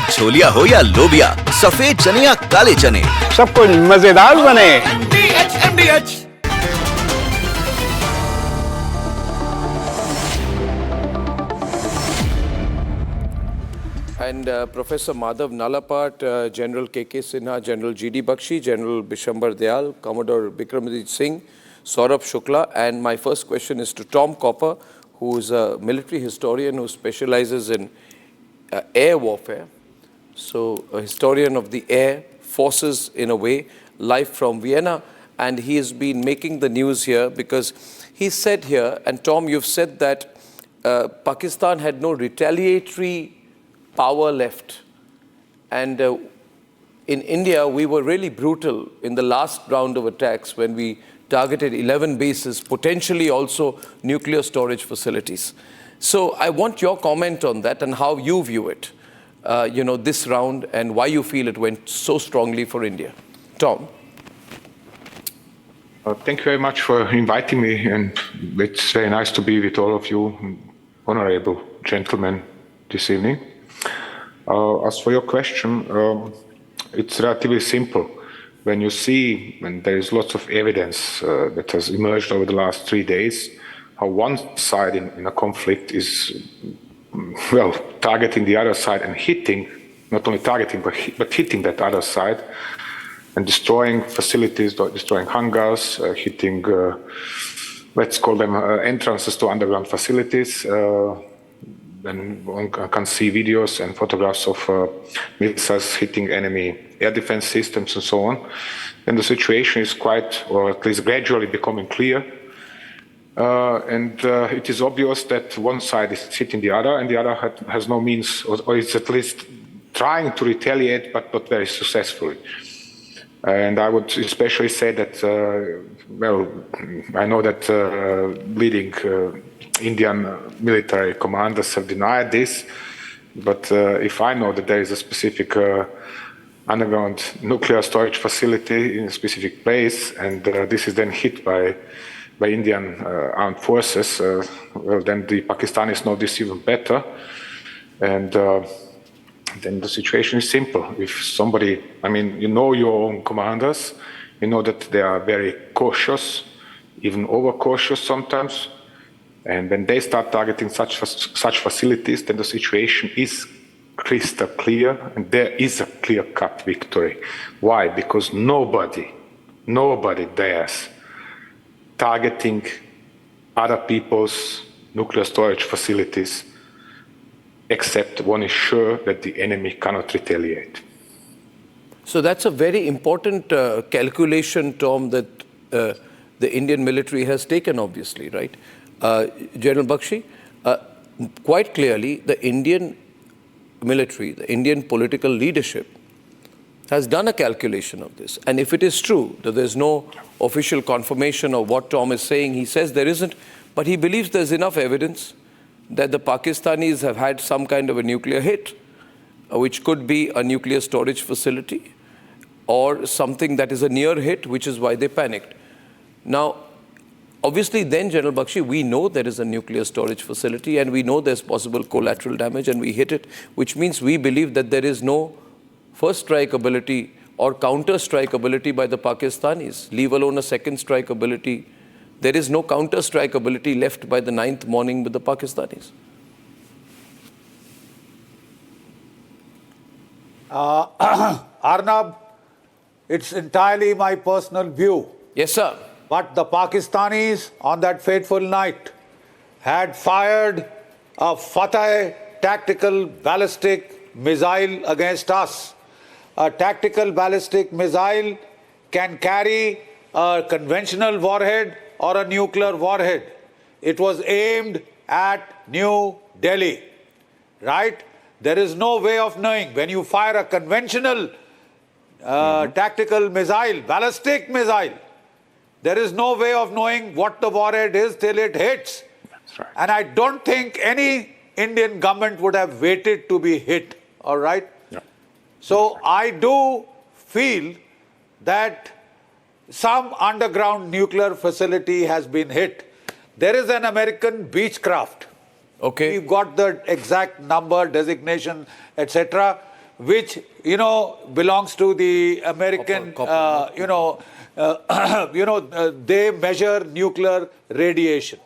अब छोलिया हो या लोबिया, सफेद चने या काले चने, सब कुछ मजेदार बने। MDH। And Professor Madhav Nalapat, General K.K. Sinha, General G.D. Bakshi, General Bishambar Dayal, Commodore Bikramjit Singh, Saurabh Shukla. And my first question is to Tom Copper, who is a military historian who specializes in air warfare. So a historian of the air forces, in a way, live from Vienna. And he has been making the news here because he said here, and Tom, you've said that Pakistan had no retaliatory power left. And in India, we were really brutal in the last round of attacks when we targeted 11 bases, potentially also nuclear storage facilities. So I want your comment on that and how you view it, this round, and why you feel it went so strongly for India. Tom? Thank you very much for inviting me, and it's very nice to be with all of you, honorable gentlemen, this evening. As for your question, it's relatively simple. When you see, when there is lots of evidence that has emerged over the last 3 days, how one side in a conflict is, well, targeting the other side and hitting, not only targeting, but hitting that other side, and destroying facilities, destroying hangars, hitting, let's call them entrances to underground facilities. Then one can see videos and photographs of missiles hitting enemy air defense systems and so on. And the situation is quite, or at least gradually becoming clear. And it is obvious that one side is hitting the other, and the other has no means, or is at least trying to retaliate, but not very successfully. And I would especially say that, well, I know that leading Indian military commanders have denied this, but if I know that there is a specific underground nuclear storage facility in a specific place, and this is then hit by Indian armed forces, well, then the Pakistanis know this even better. And then the situation is simple. If somebody, I mean, you know your own commanders, you know that they are very cautious, even over-cautious sometimes. And when they start targeting such facilities, then the situation is crystal clear, and there is a clear-cut victory. Why? Because nobody dares targeting other people's nuclear storage facilities, except one is sure that the enemy cannot retaliate. So that's a very important calculation, Tom, that the Indian military has taken, obviously, right? General Bakshi, quite clearly, the Indian military, the Indian political leadership has done a calculation of this. And if it is true that there's no official confirmation of what Tom is saying, he says there isn't, but he believes there's enough evidence that the Pakistanis have had some kind of a nuclear hit, which could be a nuclear storage facility or something that is a near hit, which is why they panicked. Now, obviously then, General Bakshi, we know there is a nuclear storage facility and we know there's possible collateral damage and we hit it, which means we believe that there is no first strike ability or counter strike ability by the Pakistanis, leave alone a second strike ability. There is no counter strike ability left by the 9th morning with the Pakistanis. Arnab, it's entirely my personal view. Yes, sir. But the Pakistanis on that fateful night had fired a Fateh tactical ballistic missile against us. A tactical ballistic missile can carry a conventional warhead or a nuclear warhead. It was aimed at New Delhi, right? There is no way of knowing. When you fire a conventional tactical missile, ballistic missile, there is no way of knowing what the warhead is till it hits. That's right. And I don't think any Indian government would have waited to be hit, all right? Yeah. So I do feel that some underground nuclear facility has been hit. There is an American Beechcraft. Okay. We've got the exact number, designation, etc., which, belongs to the American, they measure nuclear radiation.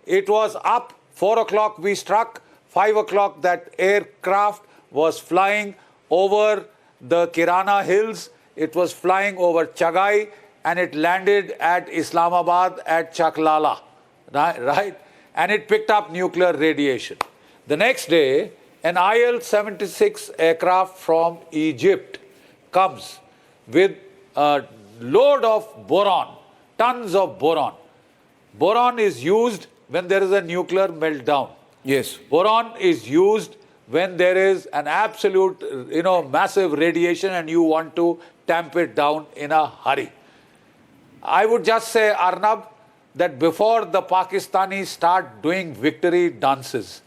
It was up, 4 o'clock we struck, 5 o'clock that aircraft was flying over the Kirana Hills, it was flying over Chagai, and it landed at Islamabad at Chaklala, right? And it picked up nuclear radiation. The next day, an IL-76 aircraft from Egypt comes with a load of boron, tons of boron. Boron is used when there is a nuclear meltdown. Yes. Boron is used when there is an absolute, massive radiation and you want to tamp it down in a hurry. I would just say, Arnab, that before the Pakistanis start doing victory dances,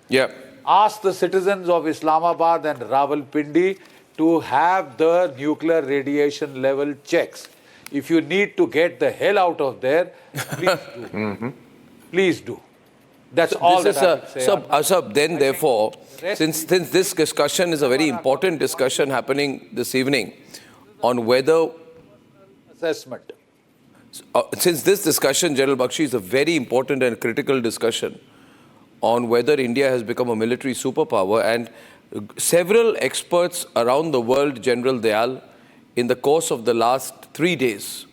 ask the citizens of Islamabad and Rawalpindi to have the nuclear radiation level checks. If you need to get the hell out of there, please do. Please do. That's all that I would say. So, Asab, then therefore, since this discussion is a very important discussion happening this evening on whether... Assessment. Since this discussion, General Bakshi, is a very important and critical discussion on whether India has become a military superpower, and several experts around the world, General Dayal, in the course of the last 3 days,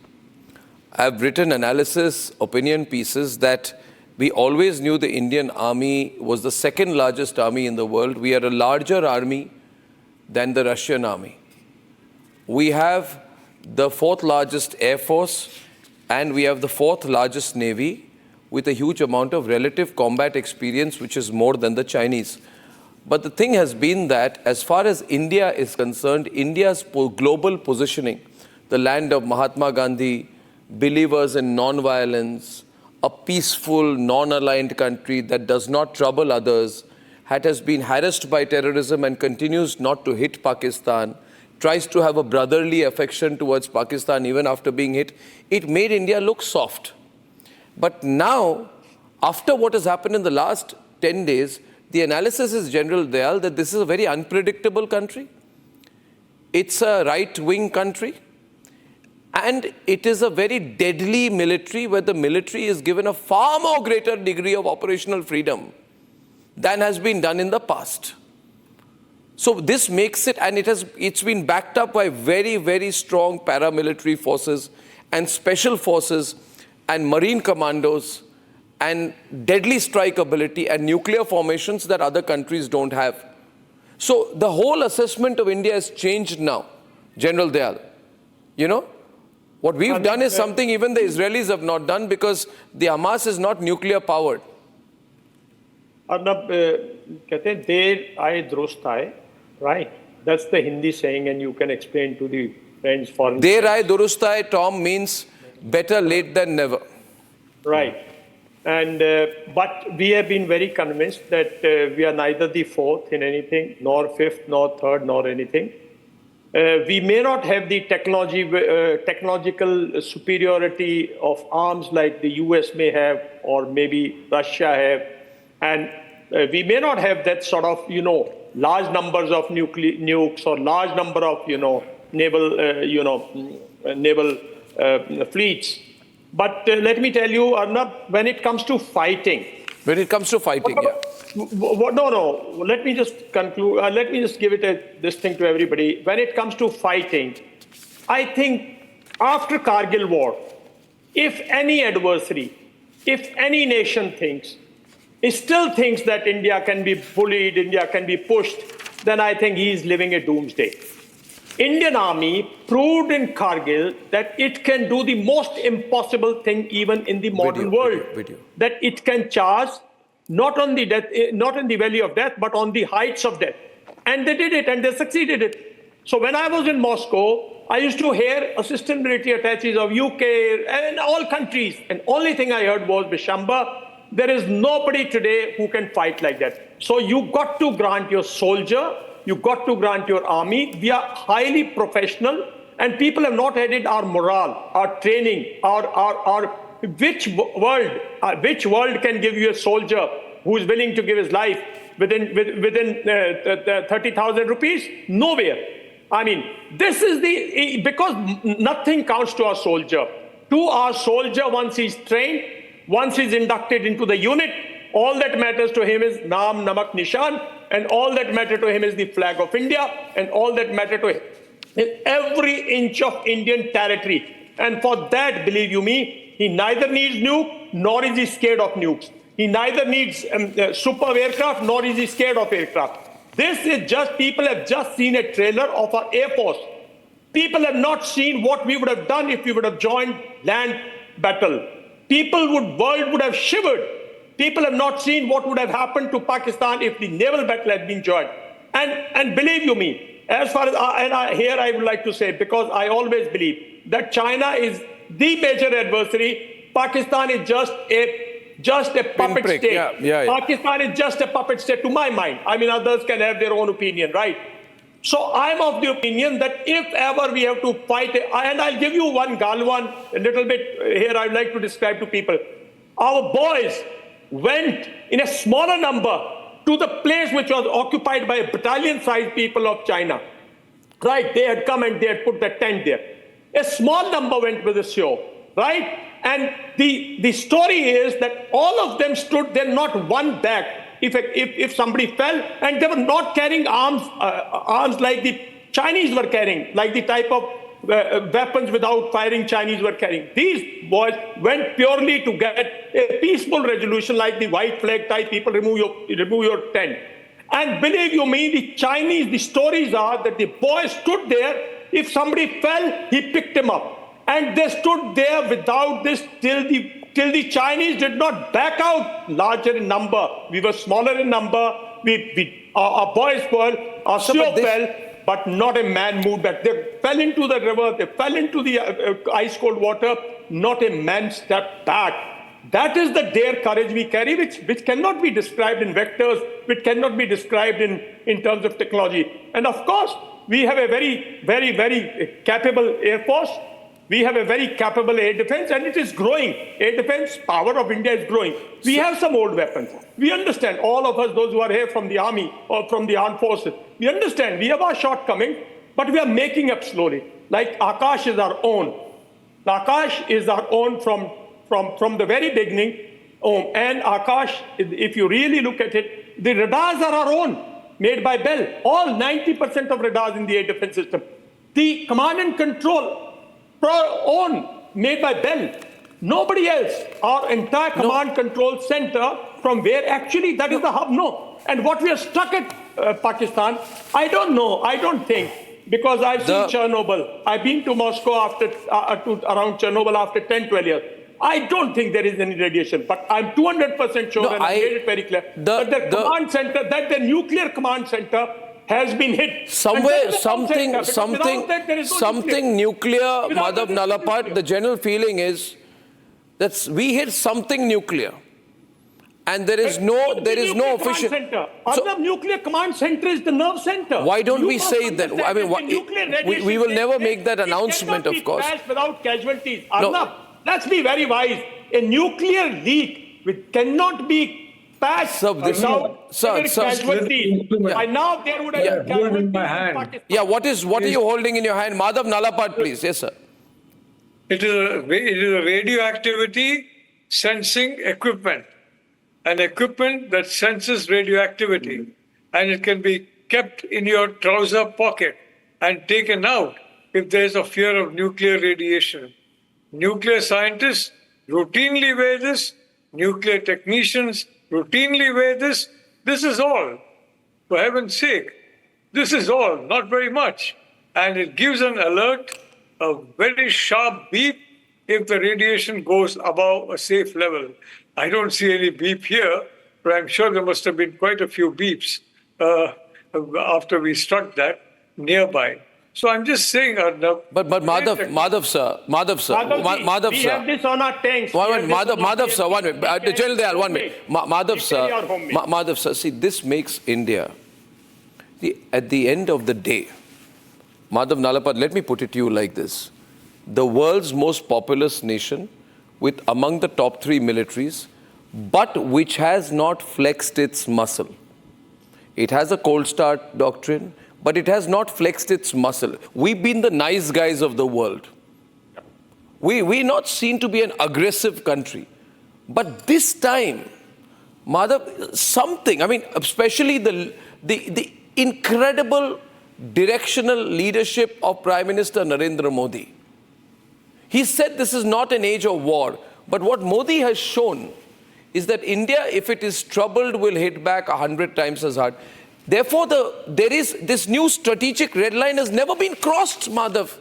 have written analysis, opinion pieces that we always knew the Indian army was the second largest army in the world. We are a larger army than the Russian army. We have the 4th largest air force, and we have the 4th largest navy with a huge amount of relative combat experience, which is more than the Chinese. But the thing has been that as far as India is concerned, India's global positioning, the land of Mahatma Gandhi, believers in non-violence, a peaceful, non-aligned country that does not trouble others, has been harassed by terrorism and continues not to hit Pakistan, tries to have a brotherly affection towards Pakistan even after being hit, it made India look soft. But now, after what has happened in the last 10 days, the analysis is, General Dayal, that this is a very unpredictable country. It's a right-wing country. And it is a very deadly military where the military is given a far more greater degree of operational freedom than has been done in the past. So this makes it, and it's been backed up by very, very strong paramilitary forces and special forces and marine commandos and deadly strike ability and nuclear formations that other countries don't have. So the whole assessment of India has changed now, General Dayal. What we've done is something even the Israelis have not done, because the Hamas is not nuclear powered. Arnab, कहते हैं देर आए दुरुस्त आए, right? That's the Hindi saying, and you can explain to the friends foreign. Der aaye durust aaye, Tom, means better late than never. Right. And but we have been very convinced that we are neither the 4th in anything, nor 5th, nor 3rd, nor anything. We may not have the technological superiority of arms like the US may have, or maybe Russia have, and we may not have that sort of, large numbers of nukes or large number of, naval fleets. But let me tell you, Arnab, when it comes to fighting. No. Let me just conclude. Let me just give it this thing to everybody. When it comes to fighting, I think after Kargil war, if any adversary, if any nation still thinks that India can be bullied, India can be pushed, then I think he is living a doomsday. Indian army proved in Kargil that it can do the most impossible thing even in the modern world. That it can charge not on the valley of death, but on the heights of death. And they did it, and they succeeded it. So when I was in Moscow, I used to hear assistant military attaches of UK and all countries, and only thing I heard was, Bishamba, there is nobody today who can fight like that. So you got to grant your soldier, you got to grant your army. We are highly professional, and people have not added our morale, our training, which world can give you a soldier who is willing to give his life within 30,000 rupees? Nowhere. I mean, this is because nothing counts to our soldier. To our soldier, once he's trained, once he's inducted into the unit, all that matters to him is Naam, Namak, Nishan, and all that matters to him is the flag of India, and all that matters to him is every inch of Indian territory. And for that, believe you me, he neither needs nuke, nor is he scared of nukes. He neither needs super aircraft, nor is he scared of aircraft. This is just, people have just seen a trailer of our Air Force. People have not seen what we would have done if we would have joined land battle. World would have shivered. People have not seen what would have happened to Pakistan if the naval battle had been joined. And believe you me, as far as, here I would like to say, because I always believe that China is the major adversary, Pakistan is just a puppet state. Yeah. Pakistan is just a puppet state to my mind. I mean, others can have their own opinion, right? So I'm of the opinion that if ever we have to fight, and I'll give you one Galwan, a little bit here I'd like to describe to people. Our boys went in a smaller number to the place which was occupied by battalion-sized people of China. Right, they had come and they had put the tent there. A small number went with the show, right? And the story is that all of them stood there, not one back. If somebody fell, and they were not carrying arms like the Chinese were carrying, like the type of weapons without firing Chinese were carrying. These boys went purely to get a peaceful resolution, like the white flag type, people remove your tent. And believe you me, the Chinese, the stories are that the boy stood there. If somebody fell, he picked him up. And they stood there without this till the Chinese did not back out larger in number. We were smaller in number. Our boys fell, our CEO fell, but not a man moved back. They fell into the river, they fell into the ice-cold water, not a man stepped back. That is the dare courage we carry, which cannot be described in vectors, which cannot be described in terms of technology. And of course, we have a very, very, very capable Air Force. We have a very capable air defense, and it is growing. Air defense power of India is growing. We have some old weapons. We understand, all of us, those who are here from the army or from the armed forces, we understand we have our shortcomings, but we are making up slowly. Like Akash is our own. Akash is our own from the very beginning. And Akash, if you really look at it, the radars are our own, made by Bell. All 90% of radars in the air defense system. The command and control, own, made by Bell. Nobody else. Our entire command control center, from where actually that is the hub. No. And what we are stuck at Pakistan, I don't know. I don't think, because I've seen Chernobyl. I've been to Moscow around Chernobyl after 10, 12 years. I don't think there is any radiation, but I'm 200% sure, and I made it very clear, that the command center, that the nuclear command center has been hit. Somewhere, something nuclear, Madhav Nalapat, the general feeling is that we hit something nuclear. And there is no official. Arnab, nuclear command center is the nerve center. Why don't we say that? I mean, we will never make that announcement, of course. Without casualties. Arnab, let's be very wise. A nuclear leak which cannot be patched. By now there would have been in my hand. Yeah, what are you holding in your hand? Madhav Nalapat, please. Yes, sir. It is a radioactivity sensing equipment. An equipment that senses radioactivity, and it can be kept in your trouser pocket and taken out if there is a fear of nuclear radiation. Nuclear scientists routinely wear this. Nuclear technicians routinely wear this. This is all. For heaven's sake, this is all, not very much. And it gives an alert, a very sharp beep if the radiation goes above a safe level. I don't see any beep here, but I'm sure there must have been quite a few beeps after we struck that nearby. So I'm just saying, Arnab. But Madhav sir. We have this on our tanks. Madhav sir, 1 minute. General Dayal, 1 minute. Madhav sir, see, this makes India, at the end of the day, Madhav Nalapat, let me put it to you like this. The world's most populous nation, with among the top 3 militaries, but which has not flexed its muscle. It has a cold start doctrine, but it has not flexed its muscle. We've been the nice guys of the world. We're not seen to be an aggressive country. But this time, Madhav, something, I mean, especially the incredible directional leadership of Prime Minister Narendra Modi. He said this is not an age of war, but what Modi has shown is that India, if it is troubled, will hit back 100 times as hard. Therefore, there is this new strategic red line has never been crossed, Madhav.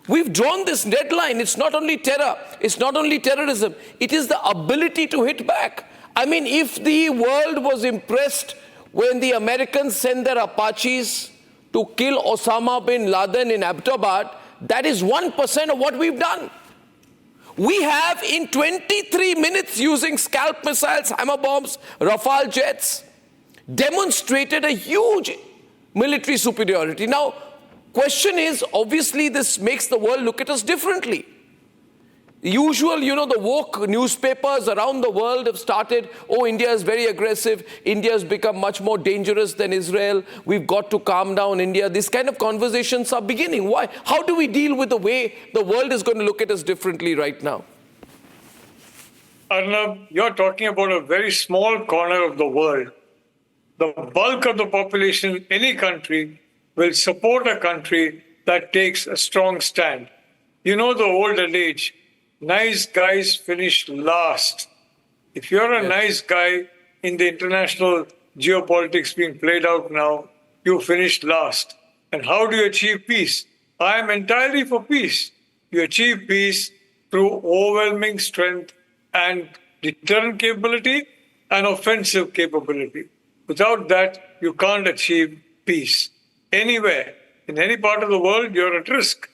We've drawn this red line. It's not only terror, it's not only terrorism, it is the ability to hit back. I mean, if the world was impressed when the Americans sent their Apaches to kill Osama bin Laden in Abbottabad, that is 1% of what we've done. We have, in 23 minutes, using scalp missiles, hammer bombs, Rafale jets, demonstrated a huge military superiority. Now, question is, obviously, this makes the world look at us differently. The usual, the woke newspapers around the world have started, oh, India is very aggressive, India has become much more dangerous than Israel, we've got to calm down India. These kind of conversations are beginning. Why? How do we deal with the way the world is going to look at us differently right now? Arnab, you're talking about a very small corner of the world. The bulk of the population in any country will support a country that takes a strong stand. You know the old adage, nice guys finish last. If you're a nice guy in the international geopolitics being played out now, you finish last. And how do you achieve peace? I am entirely for peace. You achieve peace through overwhelming strength and deterrent capability and offensive capability. Without that, you can't achieve peace. Anywhere, in any part of the world, you're at risk.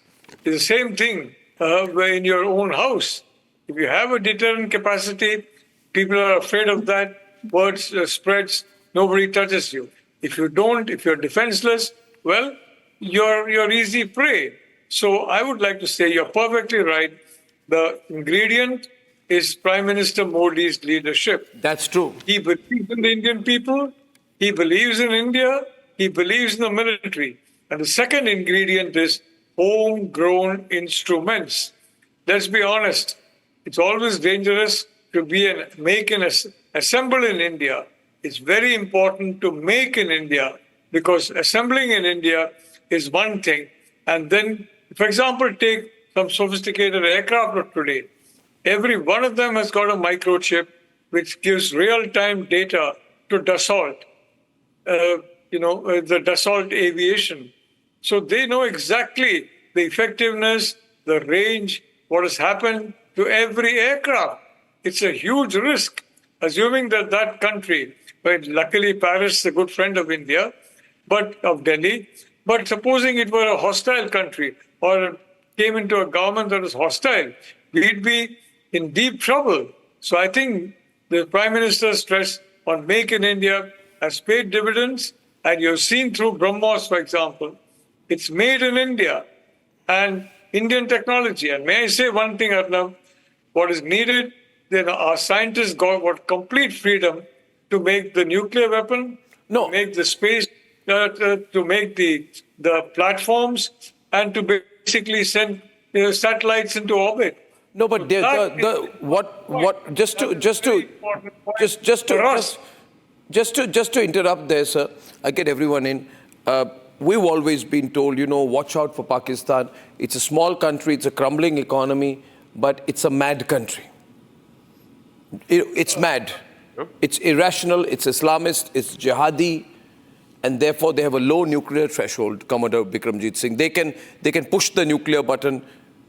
It's the same thing in your own house. If you have a deterrent capacity, people are afraid of that, word spreads, nobody touches you. If you don't, if you're defenseless, well, you're easy prey. So I would like to say you're perfectly right. The ingredient is Prime Minister Modi's leadership. That's true. He believes in the Indian people. He believes in India. He believes in the military. And the second ingredient is homegrown instruments. Let's be honest. It's always dangerous to assemble in India. It's very important to make in India, because assembling in India is one thing. And then, for example, take some sophisticated aircraft of today. Every one of them has got a microchip which gives real-time data to Dassault, the Dassault aviation. So they know exactly the effectiveness, the range, what has happened to every aircraft. It's a huge risk, assuming that country, but luckily Paris is a good friend of India, of Delhi, but supposing it were a hostile country or came into a government that was hostile, we'd be in deep trouble. So I think the Prime Minister's stress on Make in India has paid dividends, and you've seen through BrahMos, for example, it's made in India and Indian technology. And may I say one thing, Arnab, what is needed, our scientists got complete freedom to make the nuclear weapon, to make the space, to make the platforms, and to basically send satellites into orbit. No, but just to interrupt there, sir, I get everyone in. We've always been told, watch out for Pakistan. It's a small country, it's a crumbling economy, but it's a mad country. It's mad. It's irrational, it's Islamist, it's jihadi, and therefore they have a low nuclear threshold, Commodore Bikramjit Singh. They can push the nuclear button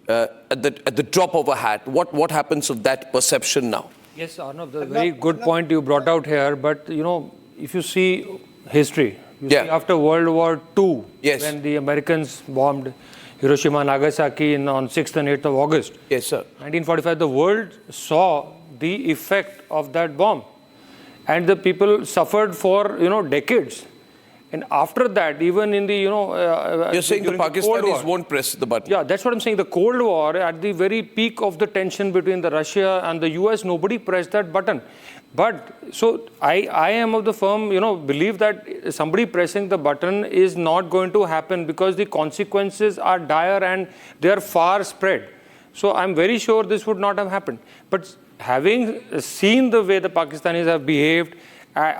at the drop of a hat. What happens of that perception now? Yes, Arnab, the very good point you brought out here. But, if you see history, see after World War II, when the Americans bombed Hiroshima and Nagasaki on 6th and 8th of August. Yes, sir. 1945, the world saw the effect of that bomb. And the people suffered for, decades. And after that, even in the, you're saying the Pakistanis won't press the button. Yeah, that's what I'm saying. The Cold War, at the very peak of the tension between the Russia and the US, nobody pressed that button. But so I am of the firm, believe that somebody pressing the button is not going to happen because the consequences are dire and they are far spread. So I'm very sure this would not have happened. But having seen the way the Pakistanis have behaved, but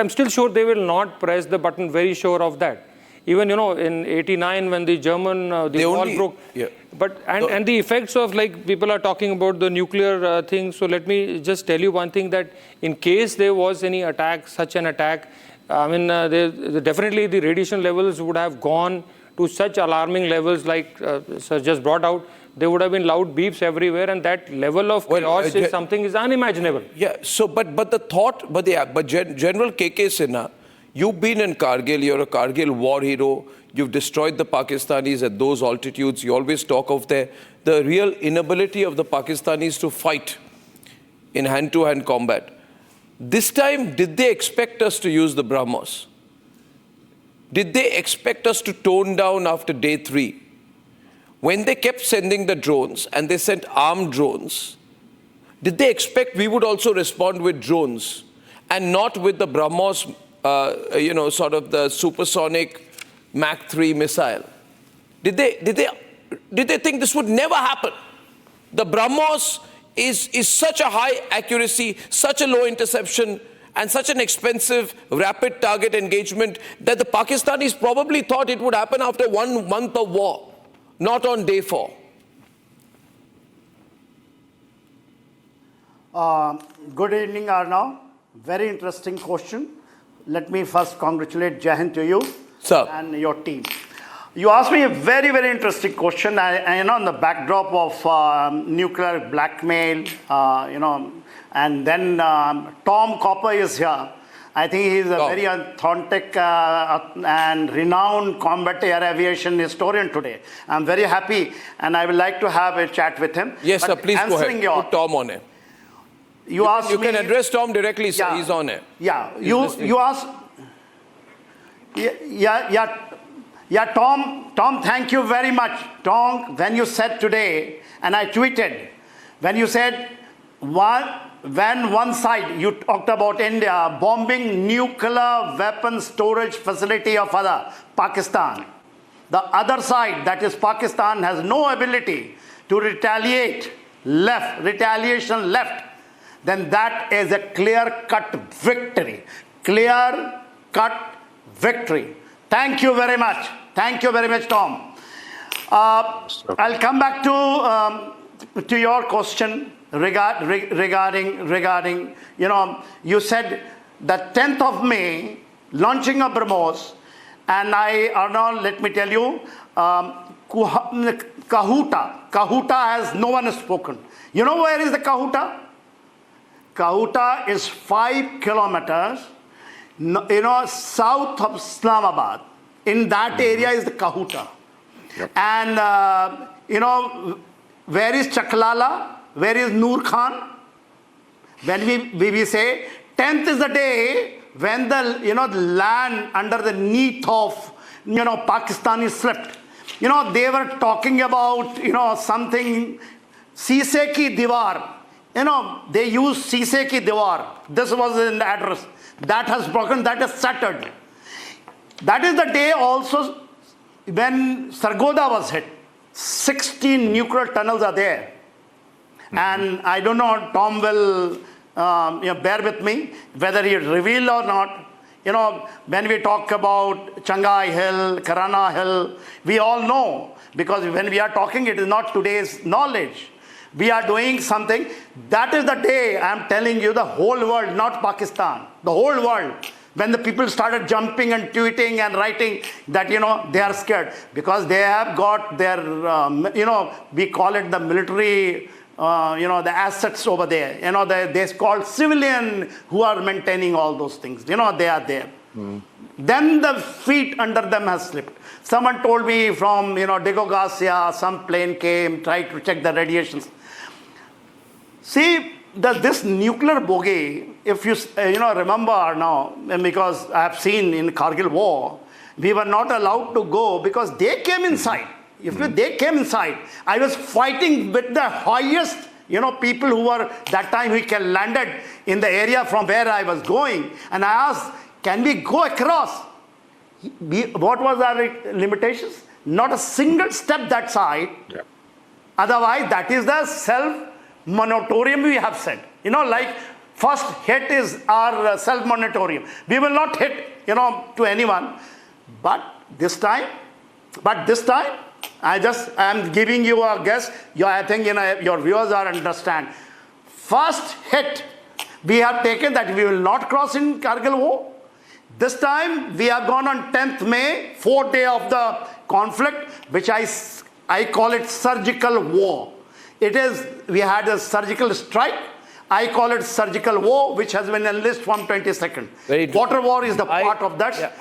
I'm still sure they will not press the button, very sure of that. Even, in 89 when the German, the wall broke. Yeah. But, and the effects of, like, people are talking about the nuclear thing. So let me just tell you one thing, that in case there was any attack, such an attack, definitely the radiation levels would have gone to such alarming levels like Sir just brought out. There would have been loud beeps everywhere, and that level of chaos is something is unimaginable. Yeah, so, but the thought, General KK Sinha, you've been in Kargil, you're a Kargil war hero, you've destroyed the Pakistanis at those altitudes, you always talk of the real inability of the Pakistanis to fight in hand-to-hand combat. This time, did they expect us to use the BrahMos? Did they expect us to tone down after day 3? When they kept sending the drones, and they sent armed drones, did they expect we would also respond with drones and not with the BrahMos, sort of the supersonic Mach 3 missile? Did they think this would never happen? The BrahMos is such a high accuracy, such a low interception, and such an expensive rapid target engagement that the Pakistanis probably thought it would happen after 1 month of war. Not on day 4. Good evening, Arnab. Very interesting question. Let me first congratulate Jahan to you, sir, and your team. You asked me a very, very interesting question. On the backdrop of nuclear blackmail, and then Tom Copper is here. I think he is a very authentic and renowned combat air aviation historian today. I'm very happy, and I would like to have a chat with him. Yes, sir, please go ahead. Put Tom on it. You can address Tom directly, sir. He's on it. Yeah, you asked. Yeah, Tom, thank you very much. Tom, when you said today, and I tweeted, when you said, when one side, you talked about India bombing nuclear weapon storage facility of Pakistan. The other side, that is Pakistan, has no ability to retaliation left, then that is a clear-cut victory. Clear-cut victory. Thank you very much. Thank you very much, Tom. I'll come back to your question regarding, you said the 10th of May, launching of BrahMos, and Arnab, let me tell you, Kahuta has no one has spoken. You know where is the Kahuta? Kahuta is 5 kilometers, south of Islamabad. In that area is the Kahuta. Yep. And, where is Chaklala? Where is Noor Khan? When we say 10th is the day when the land under the knee of Pakistani slipped. They were talking about something Sise ki Diwar. They used Sise ki Diwar. This was in the address. That has broken. That is shattered. That is the day also when Sargodha was hit. 16 nuclear tunnels are there. And I don't know, Tom will bear with me, whether he revealed or not. When we talk about Changai Hill, Karana Hill, we all know, because when we are talking, it is not today's knowledge. We are doing something. That is the day, I am telling you, the whole world, not Pakistan, the whole world, when the people started jumping and tweeting and writing that, they are scared, because they have got their, we call it the military, the assets over there. They're called civilian who are maintaining all those things. They are there. Then the feet under them has slipped. Someone told me from, Degogasia, some plane came, tried to check the radiations. See, this nuclear bogey if you remember now, because I have seen in Kargil war, we were not allowed to go because they came inside. They came inside, I was fighting with the highest, people who were that time who landed in the area from where I was going. And I asked, can we go across? What was our limitations? Not a single step that side. Yeah. Otherwise, that is the self-moratorium we have said. Like first hit is our self-moratorium. We will not hit, to anyone. But this time, I am giving you a guess. I think your viewers are understand. First hit we have taken that we will not cross in Kargil war. This time we have gone on 10th May, 4th day of the conflict, which I call it surgical war. We had a surgical strike. I call it surgical war, which has been enlisted from 22nd. Water war is the part of that. Yeah,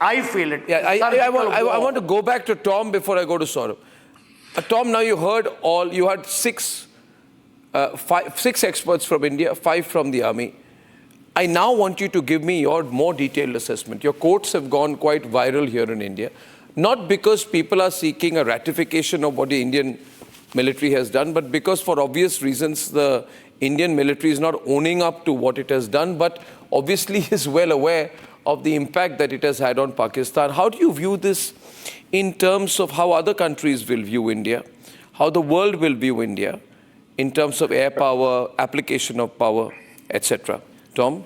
I feel it. Yeah, I want to go back to Tom before I go to Saurabh. Tom, now you had six experts from India, 5 from the army. I now want you to give me your more detailed assessment. Your quotes have gone quite viral here in India, not because people are seeking a ratification of what the Indian military has done, but because for obvious reasons, the Indian military is not owning up to what it has done, but obviously is well aware of the impact that it has had on Pakistan. How do you view this in terms of how other countries will view India, how the world will view India in terms of air power, application of power, etc.? Tom?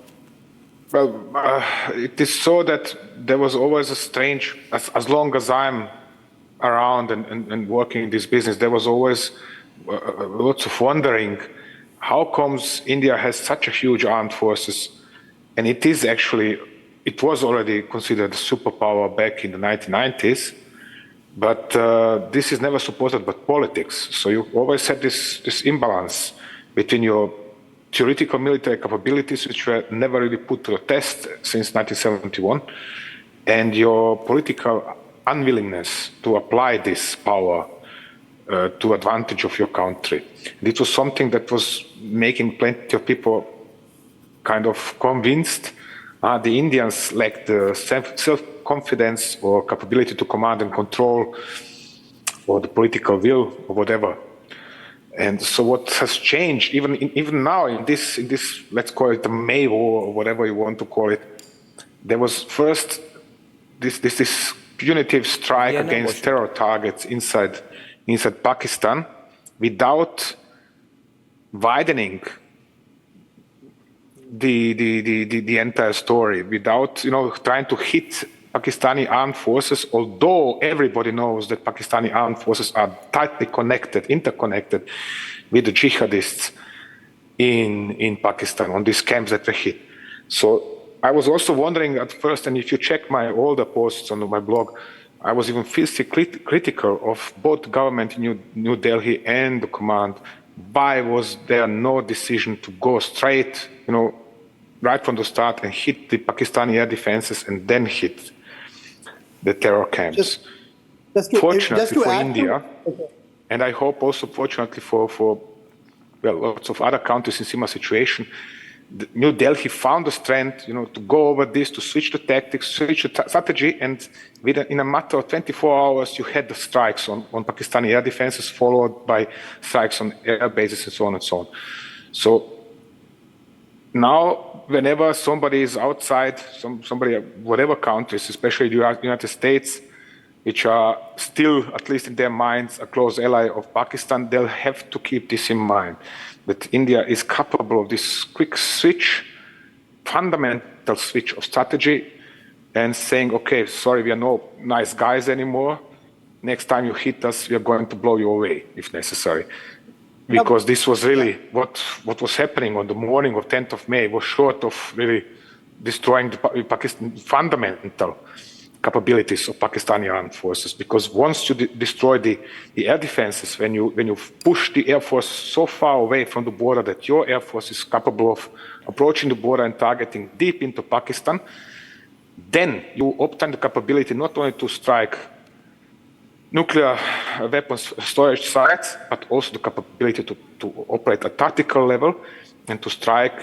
Well, it is so that there was always a strange, as long as I'm around and working in this business, there was always lots of wondering, how comes India has such a huge armed forces? And it was already considered a superpower back in the 1990s, but this is never supported by politics. So you always had this imbalance between your theoretical military capabilities, which were never really put to a test since 1971, and your political unwillingness to apply this power to advantage of your country. This was something that was making plenty of people kind of convinced the Indians lacked the self-confidence or capability to command and control, or the political will, or whatever. And so what has changed, even now in this, let's call it the May War, or whatever you want to call it, there was first this punitive strike against terror targets inside Pakistan, without widening the entire story, without trying to hit Pakistani armed forces, although everybody knows that Pakistani armed forces are tightly interconnected with the jihadists in Pakistan on these camps that were hit. So I was also wondering at first, and if you check my older posts on my blog, I was even fiercely critical of both government in New Delhi and the command. Why was there no decision to go straight, right from the start and hit the Pakistani air defenses and then hit the terror camps? Fortunately for India, and I hope also fortunately for lots of other countries in similar situation, New Delhi found the strength, to go over this, to switch the tactics, switch the strategy, and in a matter of 24 hours, you had the strikes on Pakistani air defenses, followed by strikes on air bases and so on and so on. So now, whenever somebody is outside, somebody, whatever countries, especially the United States, which are still, at least in their minds, a close ally of Pakistan, they'll have to keep this in mind, that India is capable of this quick switch, fundamental switch of strategy, and saying, okay, sorry, we are no nice guys anymore. Next time you hit us, we are going to blow you away, if necessary. Because this was really what was happening on the morning of 10th of May, was short of really destroying the Pakistan fundamental capabilities of Pakistani armed forces. Because once you destroy the air defenses, when you push the air force so far away from the border that your air force is capable of approaching the border and targeting deep into Pakistan, then you obtain the capability not only to strike nuclear weapons storage sites, but also the capability to operate at tactical level and to strike,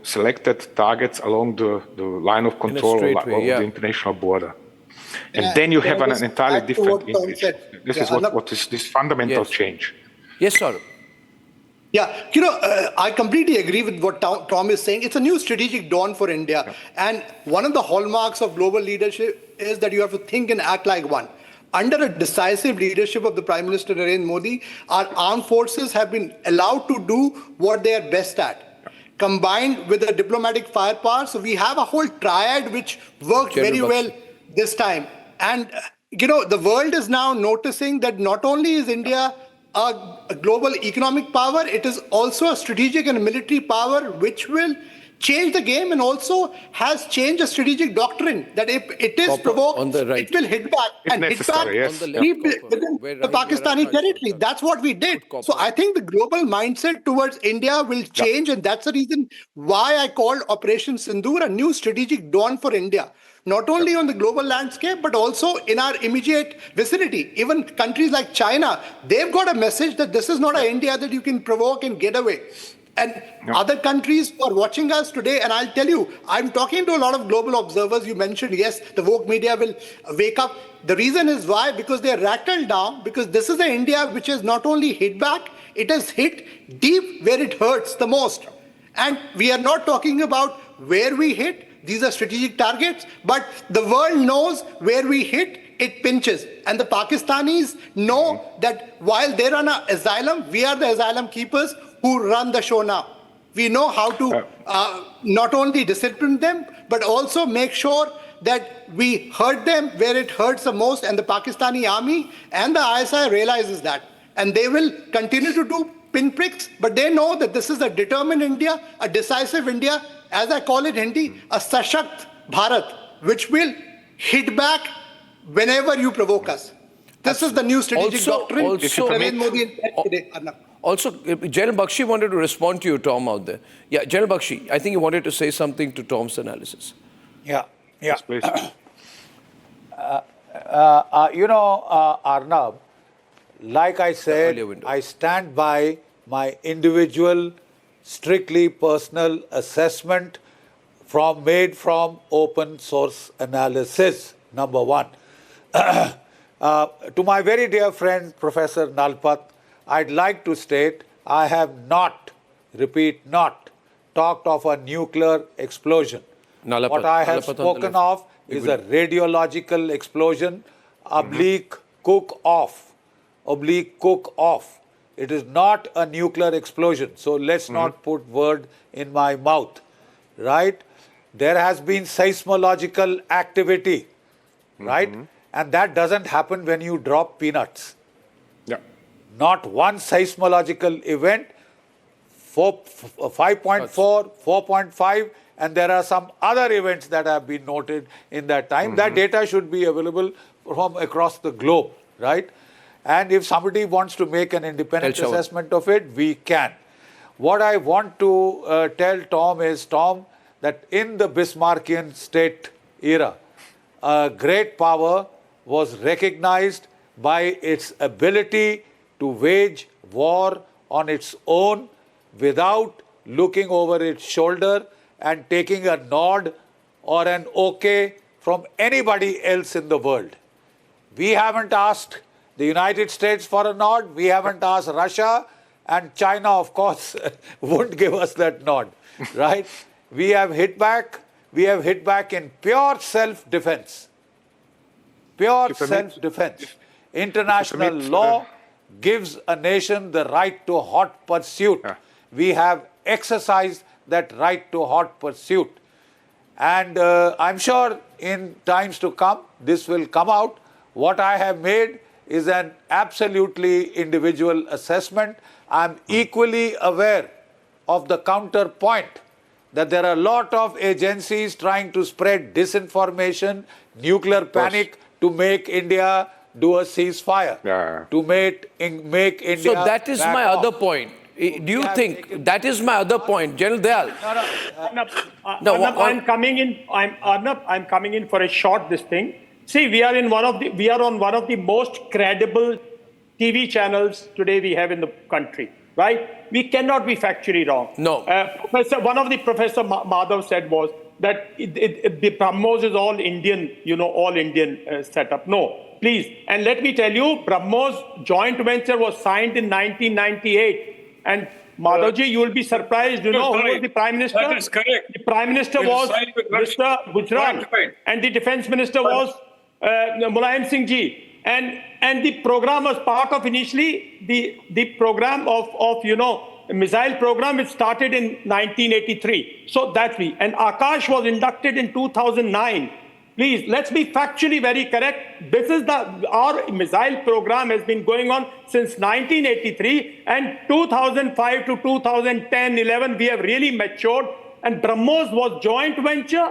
selected targets along the line of control of the international border. And then you have an entirely different image. This is what is this fundamental change. Yes, sir. Yeah, I completely agree with what Tom is saying. It's a new strategic dawn for India. Yeah. And one of the hallmarks of global leadership is that you have to think and act like one. Under a decisive leadership of the Prime Minister Narendra Modi, our armed forces have been allowed to do what they are best at, combined with the diplomatic firepower. So we have a whole triad which worked very well this time. And, the world is now noticing that not only is India a global economic power, it is also a strategic and military power which will change the game and also has changed the strategic doctrine that if it is provoked, it will hit back and hit back deep within the Pakistani territory. That's what we did. So I think the global mindset towards India will change, and that's the reason why I called Operation Sindoor a new strategic dawn for India. Not only on the global landscape, but also in our immediate vicinity. Even countries like China, they've got a message that this is not an India that you can provoke and get away. And other countries are watching us today, and I'll tell you, I'm talking to a lot of global observers. You mentioned, yes, the woke media will wake up. The reason is why? Because they're rattled down, because this is an India which has not only hit back, it has hit deep where it hurts the most. And we are not talking about where we hit. These are strategic targets, but the world knows where we hit, it pinches. And the Pakistanis know that while they're on an asylum, we are the asylum keepers who run the show now. We know how to not only discipline them, but also make sure that we hurt them where it hurts the most. And the Pakistani army and the ISI realizes that. And they will continue to do pinpricks, but they know that this is a determined India, a decisive India, as I call it in Hindi, a Sashakt Bharat, which will hit back whenever you provoke us. This is the new strategic doctrine. Also, General Bakshi wanted to respond to you, Tom, out there. Yeah, General Bakshi, I think you wanted to say something to Tom's analysis. Yeah. Yes, please. Arnab, like I said, I stand by my individual, strictly personal assessment made from open source analysis, number one. To my very dear friend, Professor Nalpat, I'd like to state I have not, repeat, not talked of a nuclear explosion. What I have spoken of is a radiological explosion, oblique cook off. It is not a nuclear explosion. So let's not put word in my mouth, right? There has been seismological activity, right? And that doesn't happen when you drop peanuts. Yeah. Not one seismological event, 5.4, 4.5, and there are some other events that have been noted in that time. That data should be available from across the globe, right? And if somebody wants to make an independent assessment of it, we can. What I want to tell Tom is, Tom, that in the Bismarckian state era, a great power was recognized by its ability to wage war on its own without looking over its shoulder and taking a nod or an okay from anybody else in the world. We haven't asked the United States for a nod, we haven't asked Russia, and China, of course, won't give us that nod, right? We have hit back in pure self-defense. Pure self-defense. International law gives a nation the right to hot pursuit. We have exercised that right to hot pursuit. And I'm sure in times to come, this will come out. What I have made is an absolutely individual assessment. I'm equally aware of the counterpoint that there are a lot of agencies trying to spread disinformation, nuclear panic to make India do a ceasefire, to make India. So that is my other point. Do you think that is my other point, General Dayal? Arnab, I'm coming in. I'm coming in for a short this thing. See, we are on one of the most credible TV channels today we have in the country, right? We cannot be factually wrong. No. One of the Professor Madhav said was that the BrahMos is all Indian, all Indian setup. No, please. And let me tell you, BrahMos joint venture was signed in 1998. And Madhavji, you will be surprised. Who was the Prime Minister? That is correct. The Prime Minister was Mr. Gujral. And the Defense Minister was Mulayam Singh Ji. And the program was part of initially the program of missile program, which started in 1983. So that's me. And Akash was inducted in 2009. Please, let's be factually very correct. This is our missile program has been going on since 1983, and 2005 to 2010, 11, we have really matured. And BrahMos was joint venture,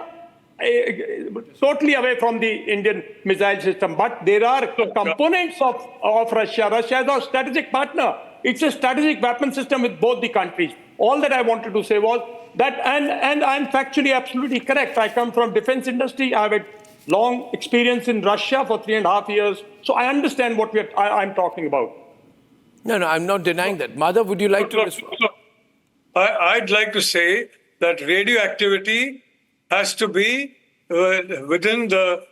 totally away from the Indian missile system. But there are components of Russia. Russia is our strategic partner. It's a strategic weapon system with both the countries. All that I wanted to say was that, and I'm factually absolutely correct. I come from defense industry. I have a long experience in Russia for 3.5 years. So I understand what I'm talking about. No, I'm not denying that. Madhav, would you like to respond? I'd like to say that radioactivity has to be within the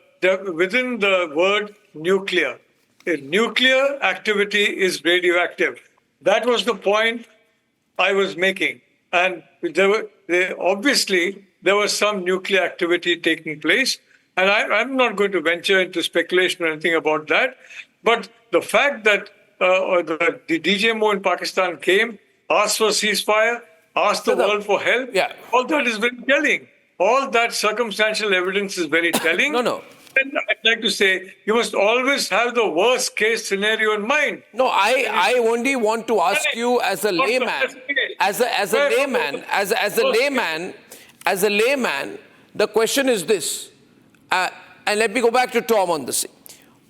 word nuclear. Nuclear activity is radioactive. That was the point I was making. And obviously, there was some nuclear activity taking place. And I'm not going to venture into speculation or anything about that. But the fact that the DJMO in Pakistan came, asked for ceasefire, asked the world for help, all that is very telling. All that circumstantial evidence is very telling. No. And I'd like to say, you must always have the worst case scenario in mind. No, I only want to ask you as a layman, the question is this, and let me go back to Tom on this.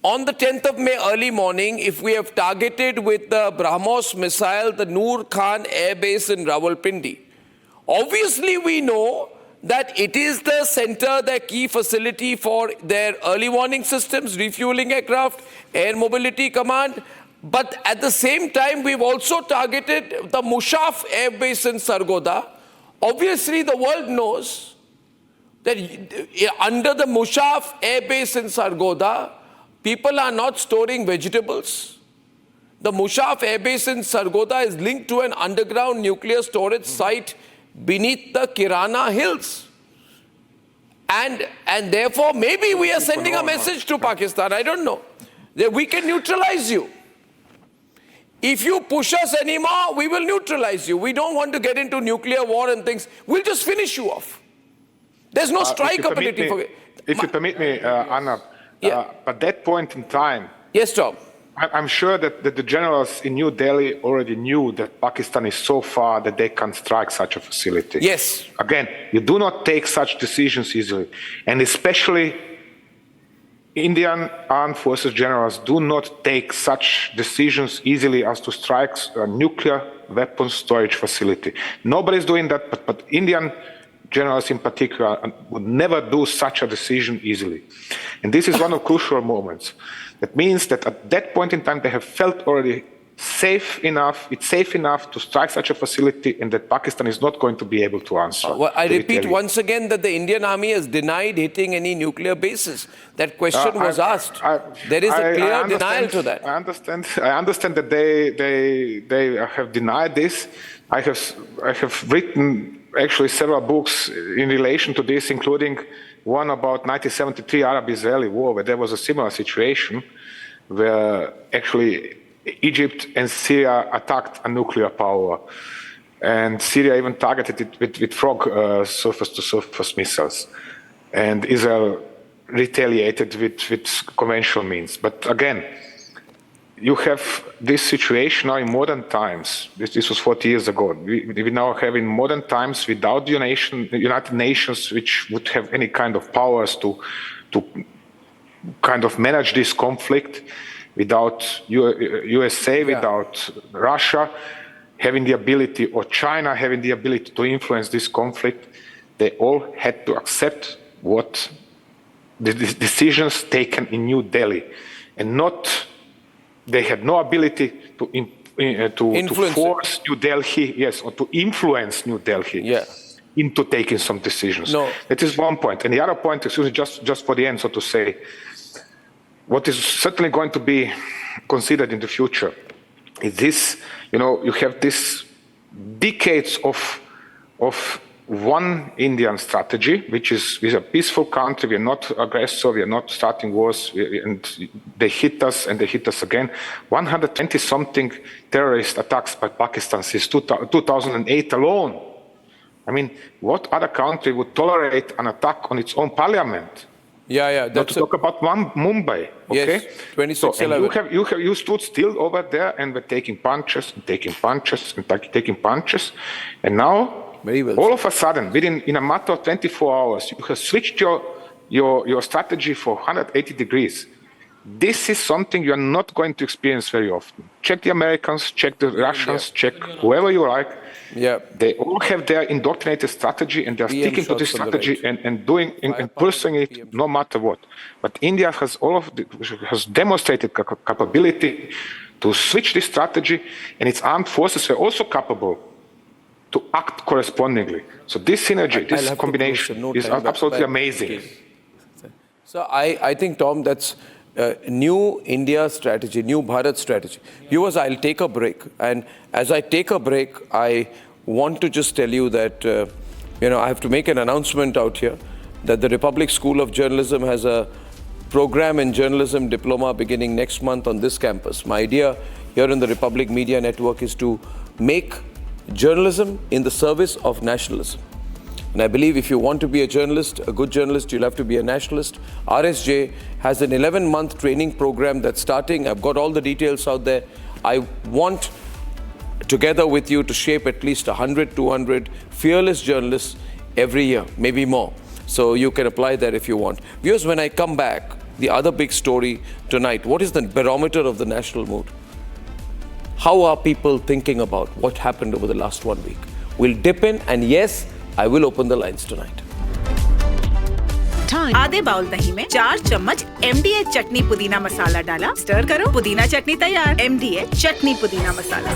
On the 10th of May early morning, if we have targeted with the BrahMos missile the Noor Khan Air Base in Rawalpindi, obviously we know that it is the center, the key facility for their early warning systems, refueling aircraft, air mobility command. But at the same time, we've also targeted the Mushaf Air Base in Sargodha. Obviously, the world knows that under the Mushaf Air Base in Sargodha, people are not storing vegetables. The Mushaf Air Base in Sargodha is linked to an underground nuclear storage site beneath the Kirana Hills. And therefore, maybe we are sending a message to Pakistan, I don't know, that we can neutralize you. If you push us anymore, we will neutralize you. We don't want to get into nuclear war and things. We'll just finish you off. There's no strike ability for it. If you permit me, Arnab, at that point in time, yes, Tom. I'm sure that the generals in New Delhi already knew that Pakistan is so far that they can strike such a facility. Yes. Again, you do not take such decisions easily. And especially Indian armed forces generals do not take such decisions easily as to strike a nuclear weapons storage facility. Nobody's doing that, but Indian generals in particular would never do such a decision easily. And this is one of crucial moments. That means that at that point in time, they have felt already safe enough to strike such a facility, and that Pakistan is not going to be able to answer. Well, I repeat once again that the Indian army has denied hitting any nuclear bases. That question was asked. There is a clear denial to that. I understand that they have denied this. I have written actually several books in relation to this, including one about 1973 Arab-Israeli war, where there was a similar situation, where actually Egypt and Syria attacked a nuclear power, and Syria even targeted it with frog surface-to-surface missiles, and Israel retaliated with conventional means. But again, you have this situation now in modern times. This was 40 years ago. We now have in modern times, without the United Nations, which would have any kind of powers to kind of manage this conflict, without USA, without Russia having the ability, or China having the ability to influence this conflict, they all had to accept what the decisions taken in New Delhi, and not they had no ability to force New Delhi, yes, or to influence New Delhi into taking some decisions. No. That is one point. And the other point, excuse me, just for the end, so to say, what is certainly going to be considered in the future is this, you have this decades of one Indian strategy, which is a peaceful country. We are not aggressor. We are not starting wars. And they hit us and they hit us again. 120-something terrorist attacks by Pakistan since 2008 alone. I mean, what other country would tolerate an attack on its own parliament? Yeah. Not to talk about Mumbai, okay? Yes, 26/11. You stood still over there and were taking punches and taking punches and taking punches. And now, all of a sudden, in a matter of 24 hours, you have switched your strategy for 180 degrees. This is something you are not going to experience very often. Check the Americans, check the Russians, check whoever you like. Yeah. They all have their indoctrinated strategy, and they're sticking to this strategy and doing and pursuing it no matter what. But India has demonstrated capability to switch this strategy, and its armed forces were also capable to act correspondingly. So this synergy, this combination is absolutely amazing. So I think, Tom, that's new India strategy, new Bharat strategy. Viewers, I'll take a break. And as I take a break, I want to just tell you that, I have to make an announcement out here that the Republic School of Journalism has a program in journalism diploma beginning next month on this campus. My idea here in the Republic Media Network is to make journalism in the service of nationalism. And I believe if you want to be a journalist, a good journalist, you'll have to be a nationalist. RSJ has an 11-month training program that's starting. I've got all the details out there. I want, together with you, to shape at least 100, 200 fearless journalists every year, maybe more. So you can apply that if you want. Viewers, when I come back, the other big story tonight, what is the barometer of the national mood? How are people thinking about what happened over the last 1 week? We'll dip in, and yes, I will open the lines tonight. आधे bowl दही में 4 चम्मच MDA चटनी पुदीना मसाला डाला, stir करो, पुदीना चटनी तैयार। MDA चटनी पुदीना मसाला।